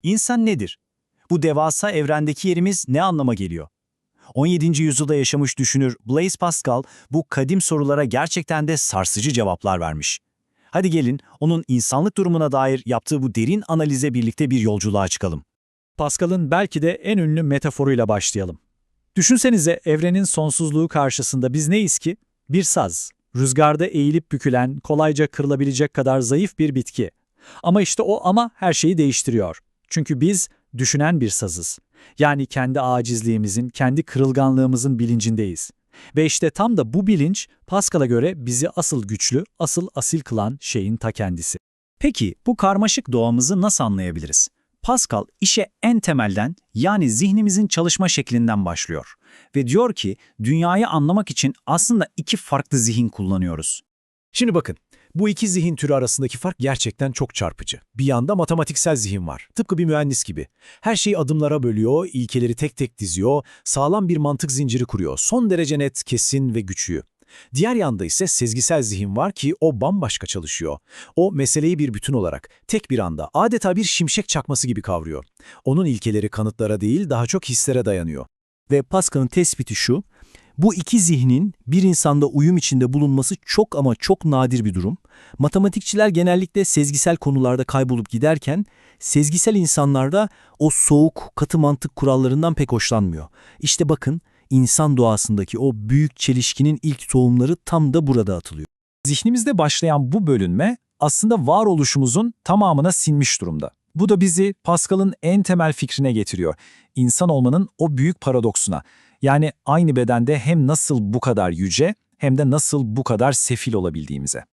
İnsan nedir? Bu devasa evrendeki yerimiz ne anlama geliyor? 17. yüzyılda yaşamış düşünür Blaise Pascal bu kadim sorulara gerçekten de sarsıcı cevaplar vermiş. Hadi gelin onun insanlık durumuna dair yaptığı bu derin analize birlikte bir yolculuğa çıkalım. Pascal'ın belki de en ünlü metaforuyla başlayalım. Düşünsenize evrenin sonsuzluğu karşısında biz neyiz ki? Bir saz, rüzgarda eğilip bükülen, kolayca kırılabilecek kadar zayıf bir bitki. Ama işte o ama her şeyi değiştiriyor. Çünkü biz düşünen bir sazız. Yani kendi acizliğimizin, kendi kırılganlığımızın bilincindeyiz. Ve işte tam da bu bilinç Pascal'a göre bizi asıl güçlü, asıl asil kılan şeyin ta kendisi. Peki bu karmaşık doğamızı nasıl anlayabiliriz? Pascal işe en temelden yani zihnimizin çalışma şeklinden başlıyor ve diyor ki dünyayı anlamak için aslında iki farklı zihin kullanıyoruz. Şimdi bakın, bu iki zihin türü arasındaki fark gerçekten çok çarpıcı. Bir yanda matematiksel zihin var, tıpkı bir mühendis gibi. Her şeyi adımlara bölüyor, ilkeleri tek tek diziyor, sağlam bir mantık zinciri kuruyor, son derece net, kesin ve güçlü. Diğer yanda ise sezgisel zihin var ki o bambaşka çalışıyor. O meseleyi bir bütün olarak, tek bir anda, adeta bir şimşek çakması gibi kavruyor. Onun ilkeleri kanıtlara değil, daha çok hislere dayanıyor. Ve Pascal'ın tespiti şu, bu iki zihnin bir insanda uyum içinde bulunması çok ama çok nadir bir durum. Matematikçiler genellikle sezgisel konularda kaybolup giderken, sezgisel insanlarda o soğuk, katı mantık kurallarından pek hoşlanmıyor. İşte bakın, insan doğasındaki o büyük çelişkinin ilk tohumları tam da burada atılıyor. Zihnimizde başlayan bu bölünme aslında varoluşumuzun tamamına sinmiş durumda. Bu da bizi Pascal'ın en temel fikrine getiriyor. İnsan olmanın o büyük paradoksuna. Yani aynı bedende hem nasıl bu kadar yüce hem de nasıl bu kadar sefil olabildiğimize.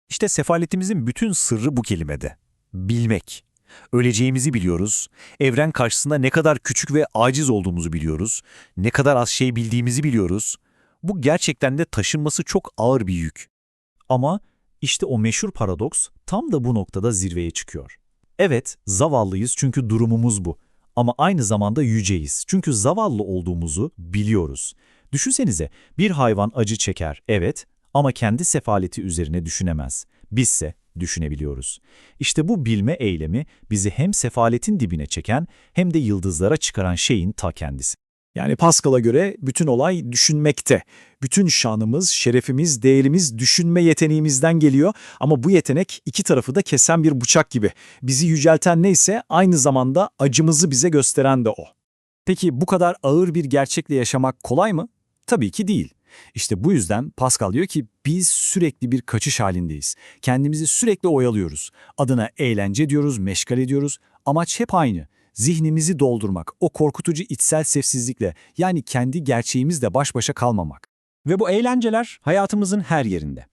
İşte sefaletimizin bütün sırrı bu kelimede. Bilmek. Öleceğimizi biliyoruz, evren karşısında ne kadar küçük ve aciz olduğumuzu biliyoruz, ne kadar az şey bildiğimizi biliyoruz. Bu gerçekten de taşınması çok ağır bir yük. Ama işte o meşhur paradoks tam da bu noktada zirveye çıkıyor. Evet, zavallıyız çünkü durumumuz bu. Ama aynı zamanda yüceyiz çünkü zavallı olduğumuzu biliyoruz. Düşünsenize, bir hayvan acı çeker, evet, ama kendi sefaleti üzerine düşünemez. Bizse düşünebiliyoruz. İşte bu bilme eylemi bizi hem sefaletin dibine çeken hem de yıldızlara çıkaran şeyin ta kendisi. Yani Pascal'a göre bütün olay düşünmekte. Bütün şanımız, şerefimiz, değerimiz düşünme yeteneğimizden geliyor ama bu yetenek iki tarafı da kesen bir bıçak gibi. Bizi yücelten neyse aynı zamanda acımızı bize gösteren de o. Peki bu kadar ağır bir gerçekle yaşamak kolay mı? Tabii ki değil. İşte bu yüzden Pascal diyor ki biz sürekli bir kaçış halindeyiz. Kendimizi sürekli oyalıyoruz. Adına eğlence diyoruz, meşgale ediyoruz. Amaç hep aynı. Zihnimizi doldurmak, o korkutucu içsel sessizlikle yani kendi gerçeğimizle baş başa kalmamak. Ve bu eğlenceler hayatımızın her yerinde.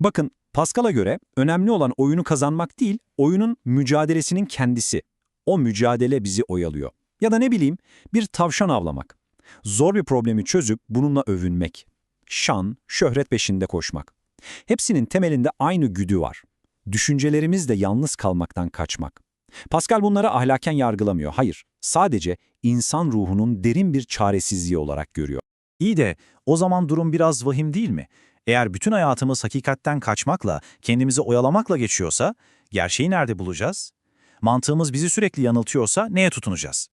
Bakın, Pascal'a göre önemli olan oyunu kazanmak değil, oyunun mücadelesinin kendisi. O mücadele bizi oyalıyor. Ya da ne bileyim, bir tavşan avlamak. Zor bir problemi çözüp bununla övünmek. Şan, şöhret peşinde koşmak. Hepsinin temelinde aynı güdü var. Düşüncelerimizle yalnız kalmaktan kaçmak. Pascal bunları ahlaken yargılamıyor. Hayır, sadece insan ruhunun derin bir çaresizliği olarak görüyor. İyi de o zaman durum biraz vahim değil mi? Eğer bütün hayatımız hakikatten kaçmakla, kendimizi oyalamakla geçiyorsa, gerçeği nerede bulacağız? Mantığımız bizi sürekli yanıltıyorsa neye tutunacağız?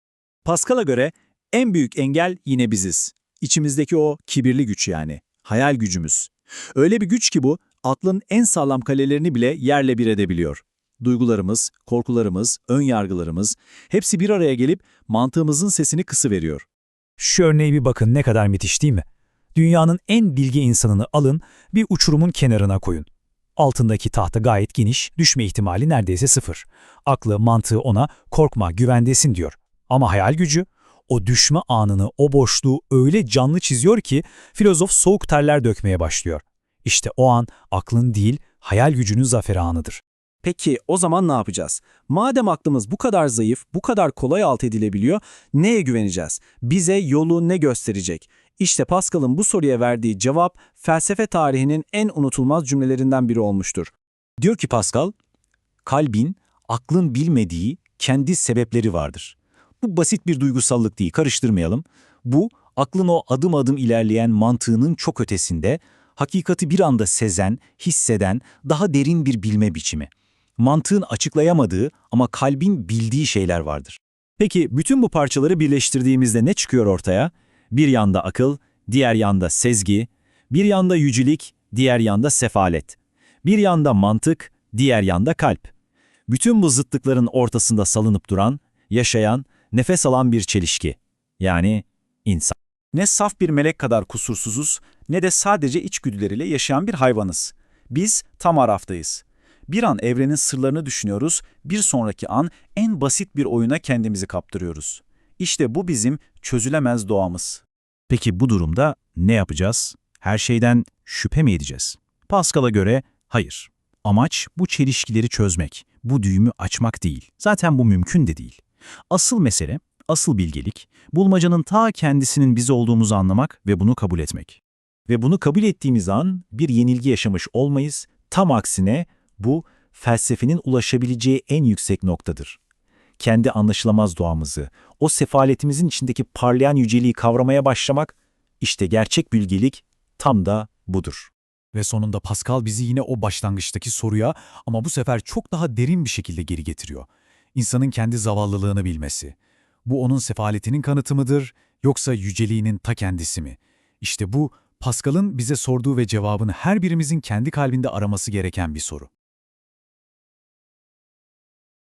Pascal'a göre en büyük engel yine biziz. İçimizdeki o kibirli güç yani, hayal gücümüz. Öyle bir güç ki bu, aklın en sağlam kalelerini bile yerle bir edebiliyor. Duygularımız, korkularımız, ön yargılarımız hepsi bir araya gelip mantığımızın sesini kısıveriyor. Şu örneğe bir bakın ne kadar müthiş değil mi? Dünyanın en bilge insanını alın, bir uçurumun kenarına koyun. Altındaki tahta gayet geniş, düşme ihtimali neredeyse sıfır. Aklı, mantığı ona korkma, güvendesin diyor. Ama hayal gücü, o düşme anını, o boşluğu öyle canlı çiziyor ki filozof soğuk terler dökmeye başlıyor. İşte o an aklın değil, hayal gücünün zaferi anıdır. Peki o zaman ne yapacağız? Madem aklımız bu kadar zayıf, bu kadar kolay alt edilebiliyor, neye güveneceğiz? Bize yolu ne gösterecek? İşte Pascal'ın bu soruya verdiği cevap felsefe tarihinin en unutulmaz cümlelerinden biri olmuştur. Diyor ki Pascal, kalbin, aklın bilmediği kendi sebepleri vardır. Bu basit bir duygusallık değil, karıştırmayalım. Bu, aklın o adım adım ilerleyen mantığının çok ötesinde, hakikati bir anda sezen, hisseden, daha derin bir bilme biçimi. Mantığın açıklayamadığı ama kalbin bildiği şeyler vardır. Peki bütün bu parçaları birleştirdiğimizde ne çıkıyor ortaya? Bir yanda akıl, diğer yanda sezgi, bir yanda yücelik, diğer yanda sefalet. Bir yanda mantık, diğer yanda kalp. Bütün bu zıtlıkların ortasında salınıp duran, yaşayan, nefes alan bir çelişki. Yani insan. Ne saf bir melek kadar kusursuzuz, ne de sadece içgüdüleriyle yaşayan bir hayvanız. Biz tam araftayız. Bir an evrenin sırlarını düşünüyoruz, bir sonraki an en basit bir oyuna kendimizi kaptırıyoruz. İşte bu bizim çözülemez doğamız. Peki bu durumda ne yapacağız? Her şeyden şüphe mi edeceğiz? Pascal'a göre hayır. Amaç bu çelişkileri çözmek, bu düğümü açmak değil. Zaten bu mümkün de değil. Asıl mesele, asıl bilgelik, bulmacanın ta kendisinin biz olduğumuzu anlamak ve bunu kabul etmek. Ve bunu kabul ettiğimiz an bir yenilgi yaşamış olmayız, tam aksine bu felsefenin ulaşabileceği en yüksek noktadır. Kendi anlaşılamaz doğamızı, o sefaletimizin içindeki parlayan yüceliği kavramaya başlamak, işte gerçek bilgelik tam da budur. Ve sonunda Pascal bizi yine o başlangıçtaki soruya ama bu sefer çok daha derin bir şekilde geri getiriyor. İnsanın kendi zavallılığını bilmesi. Bu onun sefaletinin kanıtı mıdır yoksa yüceliğinin ta kendisi mi? İşte bu Pascal'ın bize sorduğu ve cevabını her birimizin kendi kalbinde araması gereken bir soru.